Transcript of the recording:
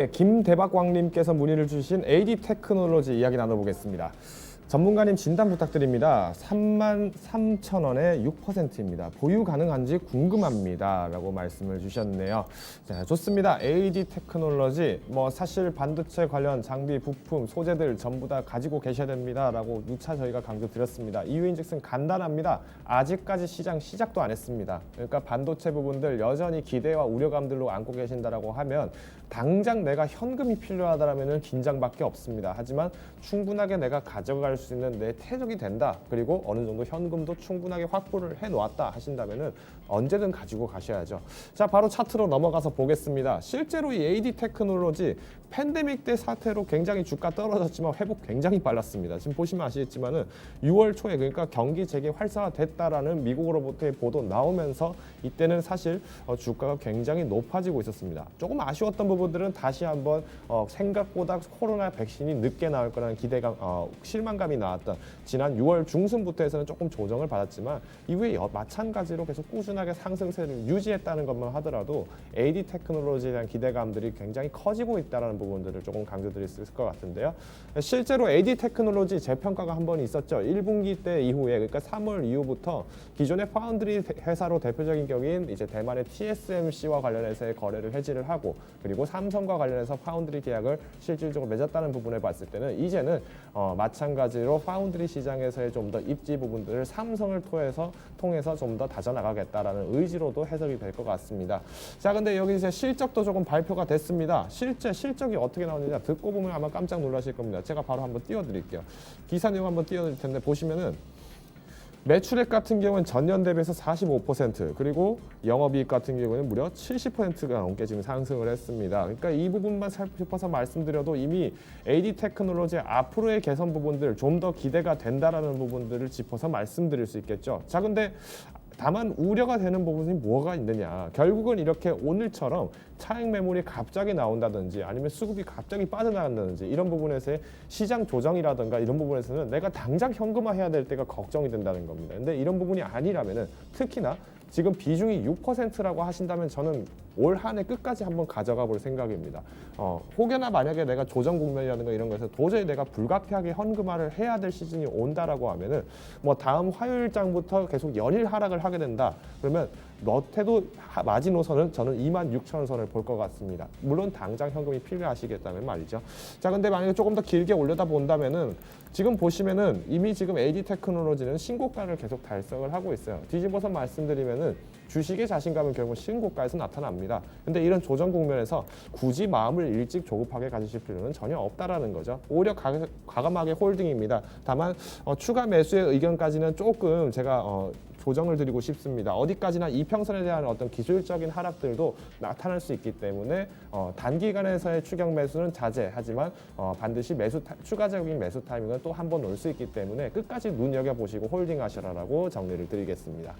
네, 김대박왕님께서 문의를 주신 AD 테크놀로지 이야기 나눠보겠습니다. 전문가님 진단 부탁드립니다. 33,000원에 6%입니다. 보유 가능한지 궁금합니다. 라고 말씀을 주셨네요. 자, 좋습니다. AD 테크놀로지, 사실 반도체 관련 장비, 부품, 소재들 전부 다 가지고 계셔야 됩니다. 라고 누차 저희가 강조드렸습니다. 이유인즉슨 간단합니다. 아직까지 시작도 안 했습니다. 그러니까 반도체 부분들 여전히 기대와 우려감들로 안고 계신다라고 하면 당장 내가 현금이 필요하다라면 긴장밖에 없습니다. 하지만 충분하게 내가 가져갈 수 있는 내 태적이 된다. 그리고 어느 정도 현금도 충분하게 확보를 해 놓았다 하신다면은 언제든 가지고 가셔야죠. 자, 바로 차트로 넘어가서 보겠습니다. 실제로 이 AD 테크놀로지 팬데믹 때 사태로 굉장히 주가 떨어졌지만 회복 굉장히 빨랐습니다. 지금 보시면 아시겠지만은 6월 초에 그러니까 경기 재개 활성화됐다라는 미국으로부터의 보도 나오면서 이때는 사실 주가가 굉장히 높아지고 있었습니다. 조금 아쉬웠던 부분들은 다시 한번 생각보다 코로나 백신이 늦게 나올 거라는 기대감, 실망감이 나왔던 지난 6월 중순부터 해서는 조금 조정을 받았지만 이후에 마찬가지로 계속 꾸준하게 상승세를 유지했다는 것만 하더라도 AD 테크놀로지에 대한 기대감들이 굉장히 커지고 있다는 부분들을 조금 강조드릴 수 있을 것 같은데요. 실제로 AD 테크놀로지 재평가가 한 번 있었죠. 1분기 때 이후에, 그러니까 3월 이후부터 기존의 파운드리 회사로 대표적인 격인 이제 대만의 TSMC와 관련해서의 거래를 해지를 하고, 그리고 삼성과 관련해서 파운드리 계약을 실질적으로 맺었다는 부분에 봤을 때는 이제는 마찬가지로 파운드리 시장에서의 좀 더 입지 부분들을 삼성을 통해서 좀 더 다져나가겠다라는 의지로도 해석이 될 것 같습니다. 자, 근데 여기 이제 실적도 조금 발표가 됐습니다. 실적이 어떻게 나오느냐 듣고 보면 아마 깜짝 놀라실 겁니다. 제가 바로 한번 띄워드릴게요. 기사 내용 한번 띄워드릴 텐데 보시면은 매출액 같은 경우는 전년 대비해서 45%, 그리고 영업이익 같은 경우는 무려 70%가 넘게 지금 상승을 했습니다. 그러니까 이 부분만 살펴서 말씀드려도 이미 AD 테크놀로지의 앞으로의 개선 부분들 좀 더 기대가 된다라는 부분들을 짚어서 말씀드릴 수 있겠죠. 자, 근데 다만 우려가 되는 부분이 뭐가 있느냐. 결국은 이렇게 오늘처럼 차익 매물이 갑자기 나온다든지 아니면 수급이 갑자기 빠져나간다든지 이런 부분에서의 시장 조정이라든가 이런 부분에서는 내가 당장 현금화해야 될 때가 걱정이 된다는 겁니다. 근데 이런 부분이 아니라면은 특히나 지금 비중이 6%라고 하신다면 저는 올 한 해 끝까지 한번 가져가 볼 생각입니다. 혹여나 만약에 내가 조정 국면이라든가 이런 거에서 도저히 내가 불가피하게 현금화를 해야 될 시즌이 온다라고 하면은 다음 화요일장부터 계속 연일 하락을 하게 된다. 그러면 너태도 마지노선은 저는 26,000원 선을 볼 것 같습니다. 물론 당장 현금이 필요하시겠다면 말이죠. 자, 근데 만약에 조금 더 길게 올려다 본다면은 지금 보시면은 이미 지금 AD 테크놀로지는 신고가를 계속 달성을 하고 있어요. 뒤집어서 말씀드리면은 주식의 자신감은 결국 신고가에서 나타납니다. 근데 이런 조정 국면에서 굳이 마음을 일찍 조급하게 가지실 필요는 전혀 없다라는 거죠. 오히려 과감하게 홀딩입니다. 다만 추가 매수의 의견까지는 조금 제가 조정을 드리고 싶습니다. 어디까지나 이평선에 대한 어떤 기술적인 하락들도 나타날 수 있기 때문에 단기간에서의 추격 매수는 자제하지만 반드시 추가적인 매수 타이밍은 또 한 번 올 수 있기 때문에 끝까지 눈여겨보시고 홀딩하셔라라고 정리를 드리겠습니다.